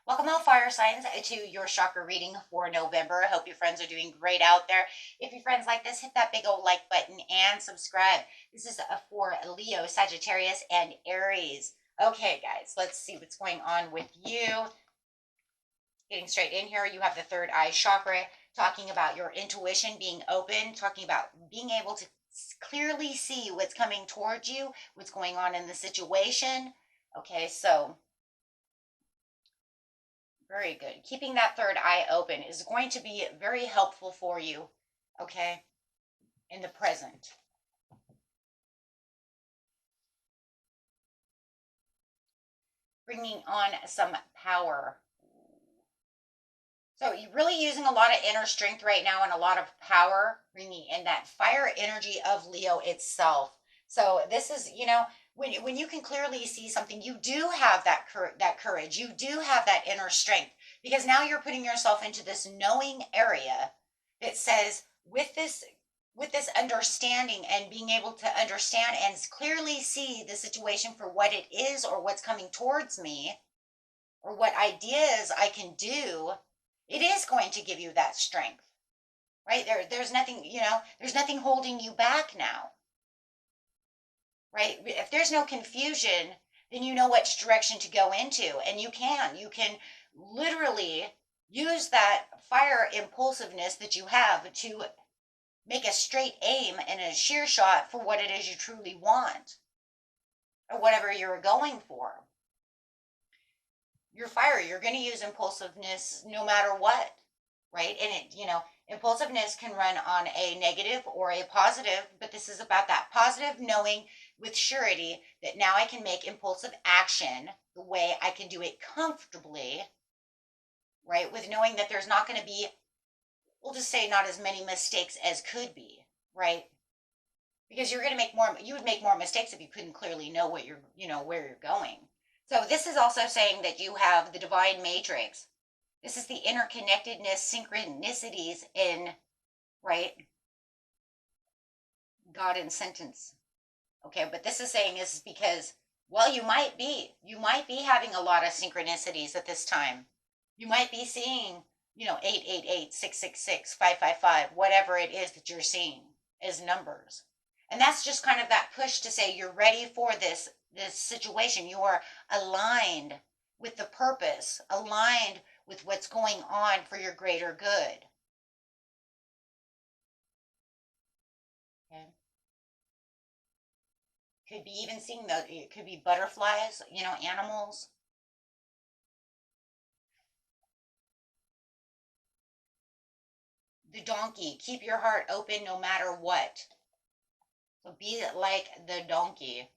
Welcome all fire signs to your chakra reading for November. I hope your friends are doing great out there. If your friends like this, hit that big old like button and subscribe. This is for Leo, Sagittarius, and Aries. Okay, guys, let's see what's going on with you. Getting straight in here, you have the third eye chakra, talking about your intuition being open, talking about being able to clearly see what's coming towards you, what's going on in the situation. Okay, so very good. Keeping that third eye open is going to be very helpful for you, okay, in the present. Bringing on some power. So you're really using a lot of inner strength right now and a lot of power, bringing in that fire energy of Leo itself. So this is, when you can clearly see something, you do have that courage. You do have that inner strength because now you're putting yourself into this knowing area that says with this understanding and being able to understand and clearly see the situation for what it is or what's coming towards me or what ideas I can do, it is going to give you that strength, right? There's nothing, there's nothing holding you back now, right? If there's no confusion, then you know which direction to go into, and you can literally use that fire impulsiveness that you have to make a straight aim and a sheer shot for what it is you truly want or whatever you're going for. You're fire, you're going to use impulsiveness no matter what, right? And impulsiveness can run on a negative or a positive, but this is about that positive knowing with surety that now I can make impulsive action the way I can do it comfortably, right? With knowing that there's not going to be, we'll just say, not as many mistakes as could be, right? Because you would make more mistakes if you couldn't clearly know where you're going. So this is also saying that you have the divine matrix. This is the interconnectedness, synchronicities in, right? God in sentence. Okay, but this is saying is because, well, you might be having a lot of synchronicities at this time. You might be seeing, 888, 666, 555, whatever it is that you're seeing as numbers. And that's just kind of that push to say you're ready for this situation. You are aligned with the purpose, aligned with what's going on for your greater good. Okay. Could be even seeing it could be butterflies, animals. The donkey, keep your heart open no matter what. So be like the donkey.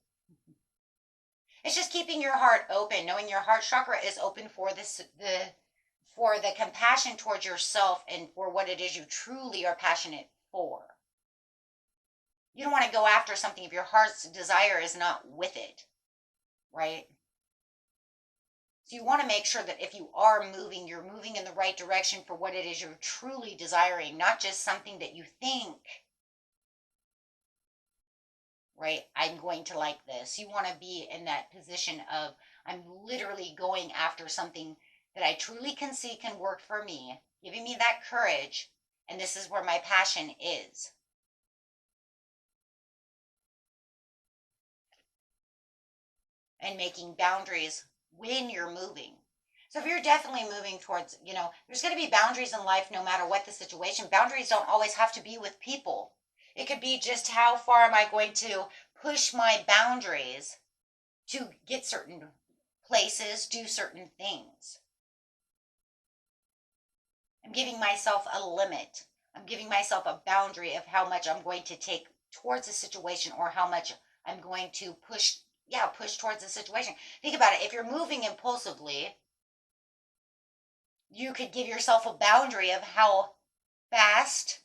It's just keeping your heart open, knowing your heart chakra is open for the compassion towards yourself and for what it is you truly are passionate for. You don't want to go after something if your heart's desire is not with it, right? So you want to make sure that if you are moving, you're moving in the right direction for what it is you're truly desiring, not just something that you think, right? I'm going to like this. You want to be in that position of, I'm literally going after something that I truly can see can work for me, giving me that courage, and this is where my passion is. And making boundaries when you're moving. So if you're definitely moving towards, there's going to be boundaries in life no matter what the situation. Boundaries don't always have to be with people. It could be just how far am I going to push my boundaries to get certain places, do certain things. I'm giving myself a limit. I'm giving myself a boundary of how much I'm going to take towards a situation or how much I'm going to push towards the situation. Think about it. If you're moving impulsively, you could give yourself a boundary of how fast,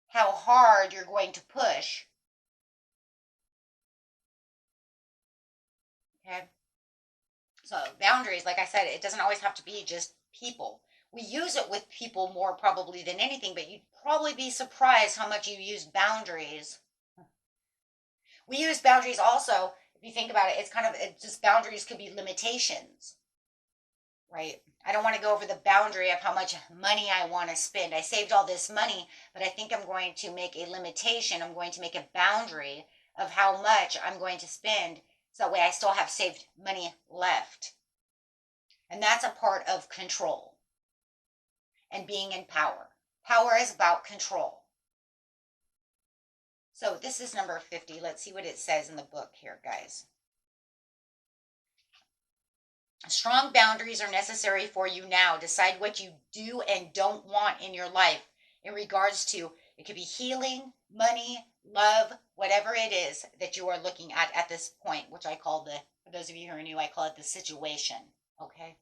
how hard you're going to push. Okay. So boundaries, like I said, it doesn't always have to be just people. We use it with people more probably than anything, but you'd probably be surprised how much you use boundaries. We use boundaries also, if you think about it, it's just boundaries could be limitations, right? I don't want to go over the boundary of how much money I want to spend. I saved all this money, but I think I'm going to make a limitation. I'm going to make a boundary of how much I'm going to spend. So that way I still have saved money left. And that's a part of control and being in power. Power is about control. So this is number 50. Let's see what it says in the book here, guys. Strong boundaries are necessary for you now. Decide what you do and don't want in your life in regards to, it could be healing, money, love, whatever it is that you are looking at this point, which I call for those of you who are new, I call it the situation. Okay.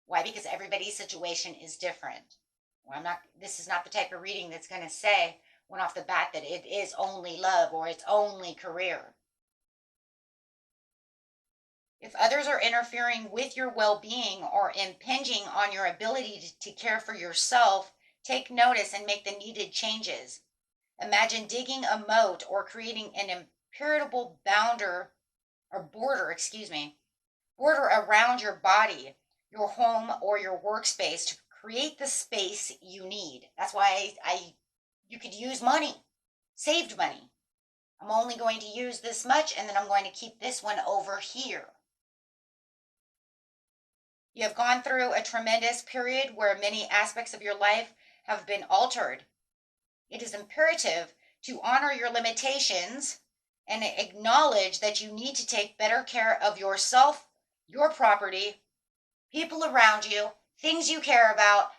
Why? Because everybody's situation is different. Well, this is not the type of reading that's going to say one off the bat that it is only love or it's only career. If others are interfering with your well-being or impinging on your ability to care for yourself, take notice and make the needed changes. Imagine digging a moat or creating an impenetrable border around your body, your home, or your workspace to create the space you need. That's why you could use money, saved money. I'm only going to use this much, and then I'm going to keep this one over here. You have gone through a tremendous period where many aspects of your life have been altered. It is imperative to honor your limitations and acknowledge that you need to take better care of yourself, your property, people around you, things you care about.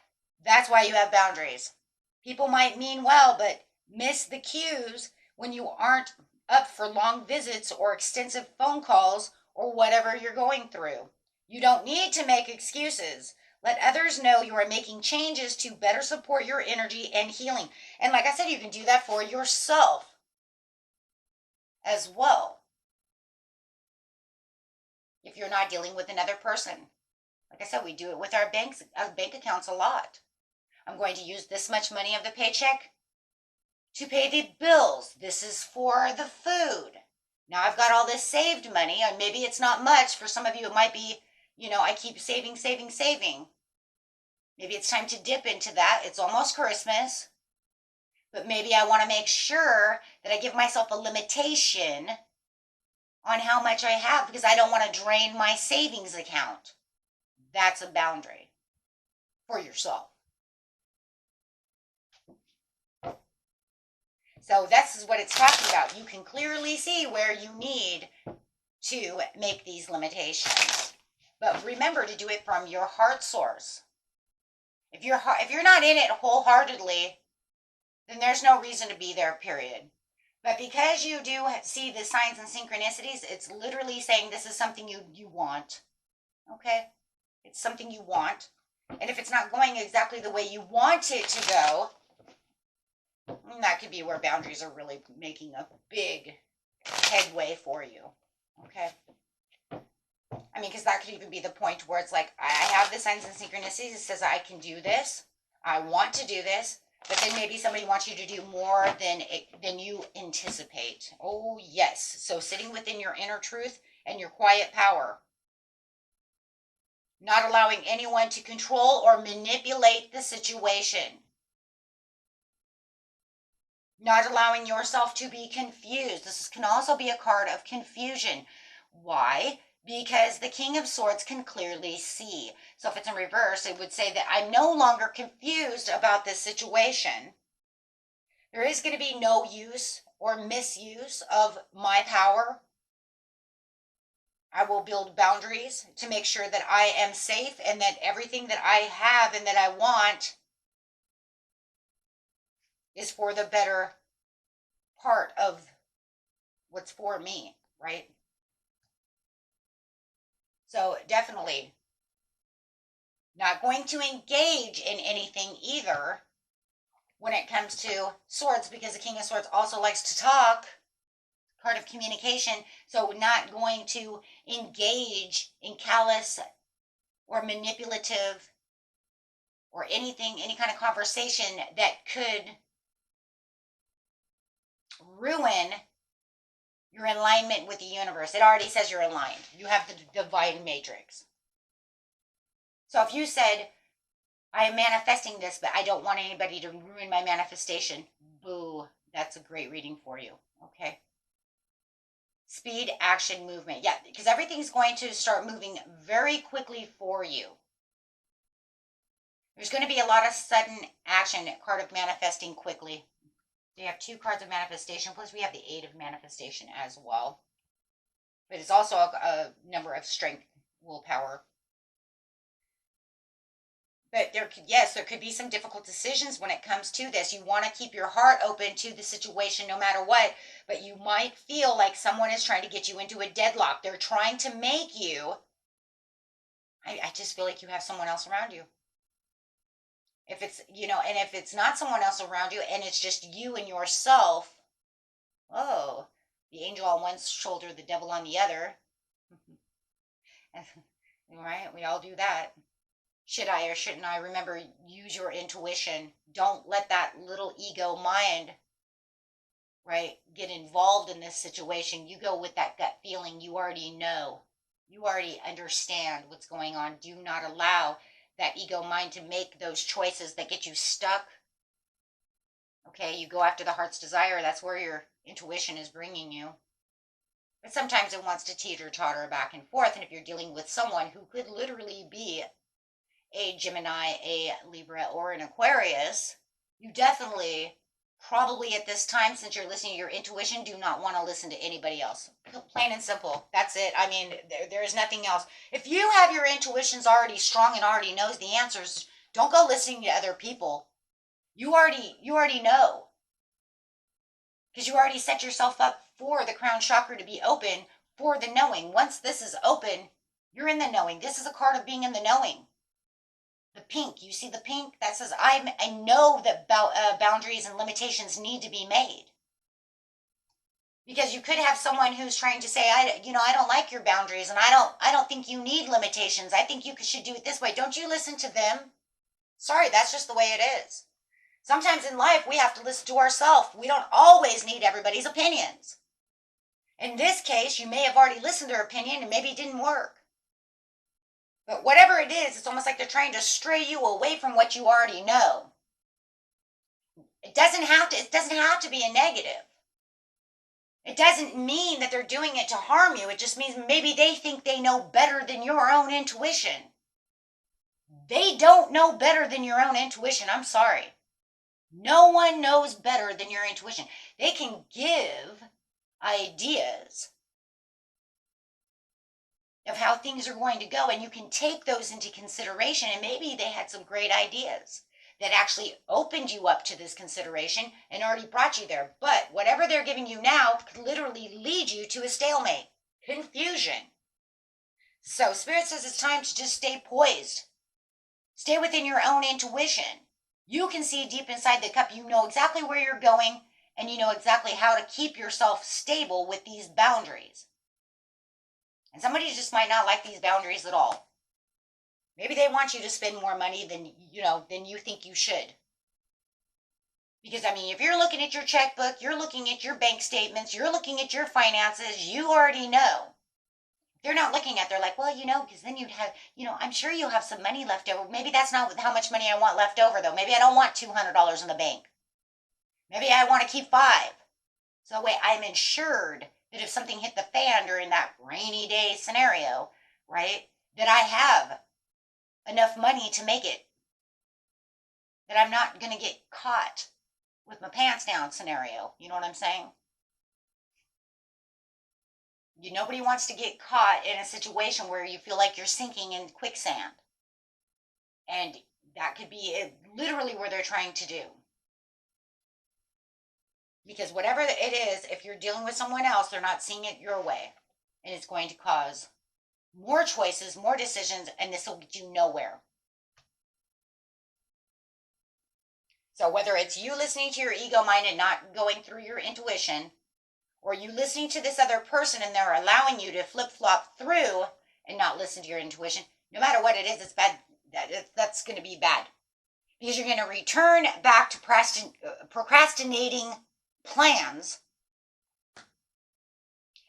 That's why you have boundaries. People might mean well, but miss the cues when you aren't up for long visits or extensive phone calls or whatever you're going through. You don't need to make excuses. Let others know you are making changes to better support your energy and healing. And like I said, you can do that for yourself as well. If you're not dealing with another person. Like I said, we do it with our bank accounts a lot. I'm going to use this much money of the paycheck to pay the bills. This is for the food. Now I've got all this saved money, and maybe it's not much. For some of you, it might be, I keep saving. Maybe it's time to dip into that. It's almost Christmas. But maybe I want to make sure that I give myself a limitation on how much I have because I don't want to drain my savings account. That's a boundary for yourself. So this is what it's talking about. You can clearly see where you need to make these limitations. But remember to do it from your heart source. If you're not in it wholeheartedly, then there's no reason to be there, period. But because you do see the signs and synchronicities, it's literally saying this is something you want. Okay? It's something you want. And if it's not going exactly the way you want it to go, that could be where boundaries are really making a big headway for you. Okay? I mean, because that could even be the point where it's like, I have the signs and synchronicities. It says I can do this. I want to do this. But then maybe somebody wants you to do more than you anticipate. Oh, yes. So sitting within your inner truth and your quiet power. Not allowing anyone to control or manipulate the situation. Not allowing yourself to be confused. This can also be a card of confusion. Why? Because the King of Swords can clearly see. So if it's in reverse, it would say that I'm no longer confused about this situation. There is going to be no use or misuse of my power. I will build boundaries to make sure that I am safe and that everything that I have and that I want is for the better part of what's for me, right? So definitely not going to engage in anything either when it comes to swords, because the King of Swords also likes to talk, part of communication. So not going to engage in callous or manipulative or anything, any kind of conversation that could ruin your alignment with the universe. It already says you're aligned. You have the divine matrix. So if you said, I am manifesting this, but I don't want anybody to ruin my manifestation, boo, that's a great reading for you. Okay. Speed, action, movement. Yeah, because everything's going to start moving very quickly for you. There's going to be a lot of sudden action, card of manifesting quickly. You have 2 cards of manifestation, plus we have the 8 of manifestation as well. But it's also a number of strength, willpower. But there could be some difficult decisions when it comes to this. You want to keep your heart open to the situation no matter what, but you might feel like someone is trying to get you into a deadlock. They're trying to make you. I just feel like you have someone else around you. If it's, and if it's not someone else around you and it's just you and yourself, oh, the angel on one shoulder, the devil on the other. Right? We all do that. Should I or shouldn't I? Remember, use your intuition. Don't let that little ego mind, right, get involved in this situation. You go with that gut feeling. You already know. You already understand what's going on. Do not allow that ego mind to make those choices that get you stuck. Okay, you go after the heart's desire. That's where your intuition is bringing you. But sometimes it wants to teeter-totter back and forth. And if you're dealing with someone who could literally be a Gemini, a Libra, or an Aquarius, you definitely, probably at this time, since you're listening to your intuition, do not want to listen to anybody else. Plain and simple. That's it. I mean, there's nothing else. If you have your intuitions already strong and already knows the answers, don't go listening to other people. You already know. Because you already set yourself up for the crown chakra to be open for the knowing. Once this is open, you're in the knowing. This is a card of being in the knowing. The pink, you see the pink? That says, I know that boundaries and limitations need to be made. Because you could have someone who's trying to say, I don't like your boundaries and I don't think you need limitations. I think you should do it this way. Don't you listen to them? Sorry, that's just the way it is. Sometimes in life, we have to listen to ourselves. We don't always need everybody's opinions. In this case, you may have already listened to their opinion and maybe it didn't work. But whatever it is, it's almost like they're trying to stray you away from what you already know. It doesn't have to be a negative. It doesn't mean that they're doing it to harm you. It just means maybe they think they know better than your own intuition. They don't know better than your own intuition. I'm sorry. No one knows better than your intuition. They can give ideas of how things are going to go, and you can take those into consideration, and maybe they had some great ideas that actually opened you up to this consideration and already brought you there. But whatever they're giving you now could literally lead you to a stalemate, confusion. So Spirit says it's time to just stay poised. Stay within your own intuition. You can see deep inside the cup. You know exactly where you're going, and you know exactly how to keep yourself stable with these boundaries. And somebody just might not like these boundaries at all. Maybe they want you to spend more money than you think you should. Because, if you're looking at your checkbook, you're looking at your bank statements, you're looking at your finances, you already know. They're not looking at, they're like, well, because then you'd have, I'm sure you'll have some money left over. Maybe that's not how much money I want left over, though. Maybe I don't want $200 in the bank. Maybe I want to keep 5. So wait, I'm insured that if something hit the fan during that rainy day scenario, right, that I have enough money to make it. That I'm not going to get caught with my pants down scenario. You know what I'm saying? Nobody wants to get caught in a situation where you feel like you're sinking in quicksand. And that could be literally where they're trying to do. Because whatever it is, if you're dealing with someone else, they're not seeing it your way. And it's going to cause more choices, more decisions, and this will get you nowhere. So whether it's you listening to your ego mind and not going through your intuition, or you listening to this other person and they're allowing you to flip-flop through and not listen to your intuition, no matter what it is, it's bad. That's going to be bad. Because you're going to return back to procrastinating plans.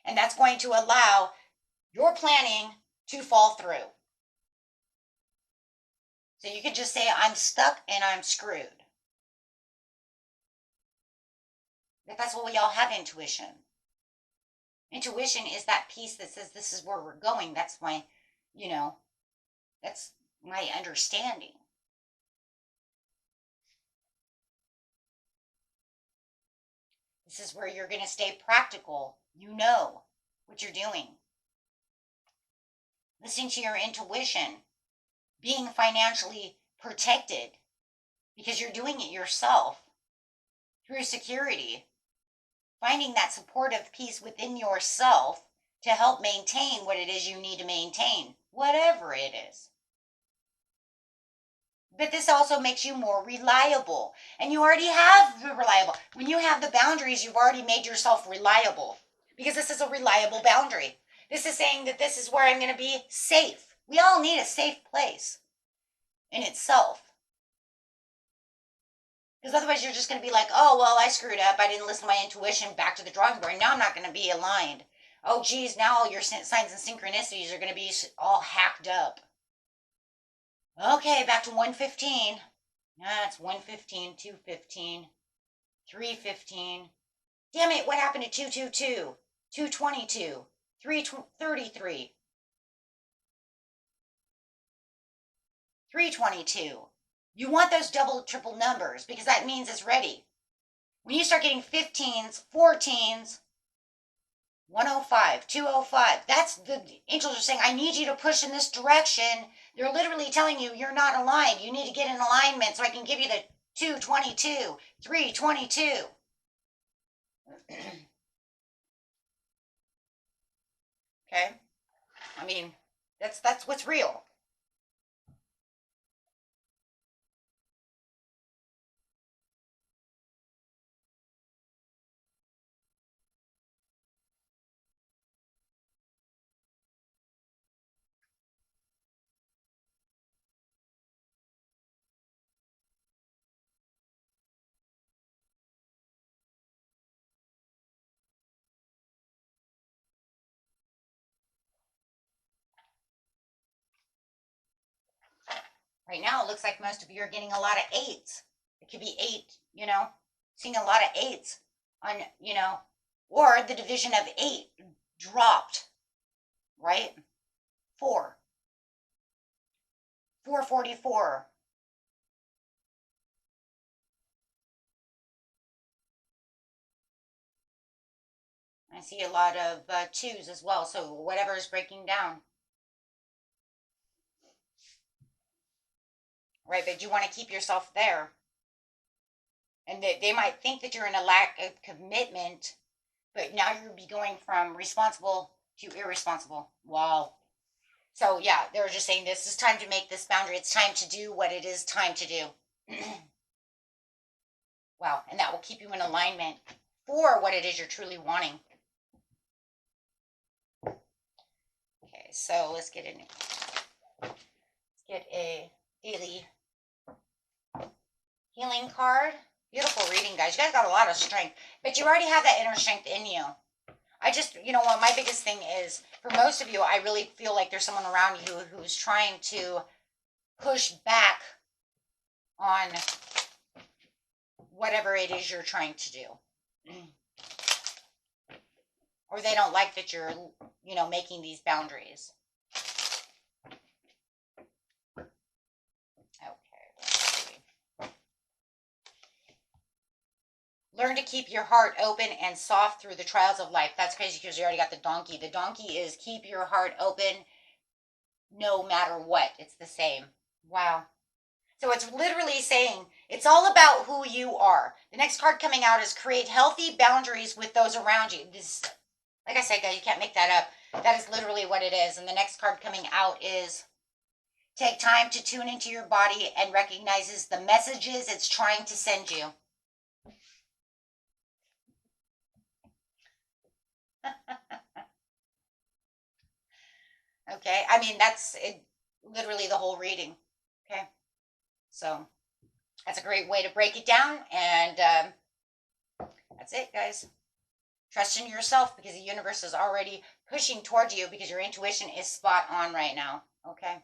And that's going to allow your planning to fall through. So you can just say, I'm stuck and I'm screwed. But that's what we all have, intuition. Intuition is that piece that says this is where we're going. That's my, you know, that's my understanding. This is where you're going to stay practical. You know what you're doing. Listening to your intuition, being financially protected because you're doing it yourself through security, finding that supportive piece within yourself to help maintain what it is you need to maintain, whatever it is. But this also makes you more reliable. And you already have the reliable. When you have the boundaries, you've already made yourself reliable. Because this is a reliable boundary. This is saying that this is where I'm going to be safe. We all need a safe place in itself. Because otherwise you're just going to be like, oh, well, I screwed up. I didn't listen to my intuition. Back to the drawing board. Now I'm not going to be aligned. Oh, geez, now all your signs and synchronicities are going to be all hacked up. Okay, back to 115. That's 115, 215, 315. Damn it, what happened to 222, 222, 333, 322. You want those double, triple numbers because that means it's ready. When you start getting 15s, 14s, 105, 205, that's the angels are saying, I need you to push in this direction. They're literally telling you you're not aligned. You need to get in alignment so I can give you the 222, 322. Okay? I mean, that's what's real. Right now, it looks like most of you are getting a lot of eights. It could be eight, seeing a lot of eights on, or the division of eight dropped, right? 4, 444. I see a lot of twos as well, so whatever is breaking down. Right, but you want to keep yourself there. And they might think that you're in a lack of commitment, but now you'll be going from responsible to irresponsible. Wow. So yeah, they're just saying this is time to make this boundary. It's time to do what it is time to do. Wow, and that will keep you in alignment for what it is you're truly wanting. Okay, so let's get a daily healing card. Beautiful reading, guys. You guys got a lot of strength, but you already have that inner strength in you. I just, what my biggest thing is, for most of you, I really feel like there's someone around you who's trying to push back on whatever it is you're trying to do. Or they don't like that you're, making these boundaries. Learn to keep your heart open and soft through the trials of life. That's crazy because you already got the donkey. The donkey is keep your heart open no matter what. It's the same. Wow. So it's literally saying it's all about who you are. The next card coming out is create healthy boundaries with those around you. This, like I said, guys, you can't make that up. That is literally what it is. And the next card coming out is take time to tune into your body and recognizes the messages it's trying to send you. Okay, I mean, that's it, literally the whole reading. Okay, so that's a great way to break it down, and that's it, guys. Trust in yourself because the universe is already pushing toward you because your intuition is spot on right now. Okay,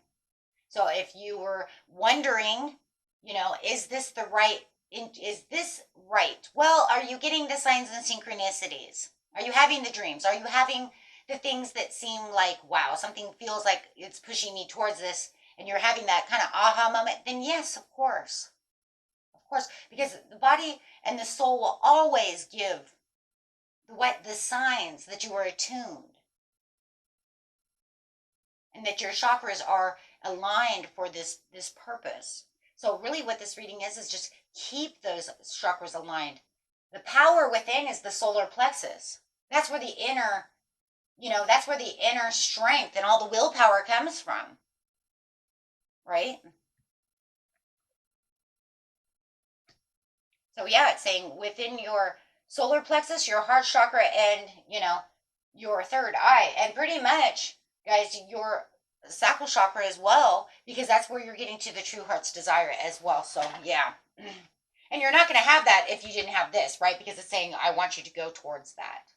So if you were wondering, you know, is this the right, is this right? Well, are you getting the signs and synchronicities? Are you having the dreams? Are you having the things that seem like, wow, something feels like it's pushing me towards this, and you're having that kind of aha moment? Then yes, of course. Of course, because the body and the soul will always give what the signs that you are attuned and that your chakras are aligned for this purpose. So really what this reading is just keep those chakras aligned. The power within is the solar plexus. That's where the inner, you know, that's where the inner strength and all the willpower comes from. Right? So yeah, it's saying within your solar plexus, your heart chakra, and you know, your third eye, and pretty much, guys, your sacral chakra as well, because that's where you're getting to the true heart's desire as well. So yeah. And you're not going to have that if you didn't have this, right? Because it's saying, I want you to go towards that.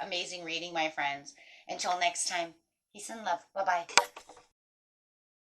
Amazing reading, my friends. Until next time, peace and love. Bye bye.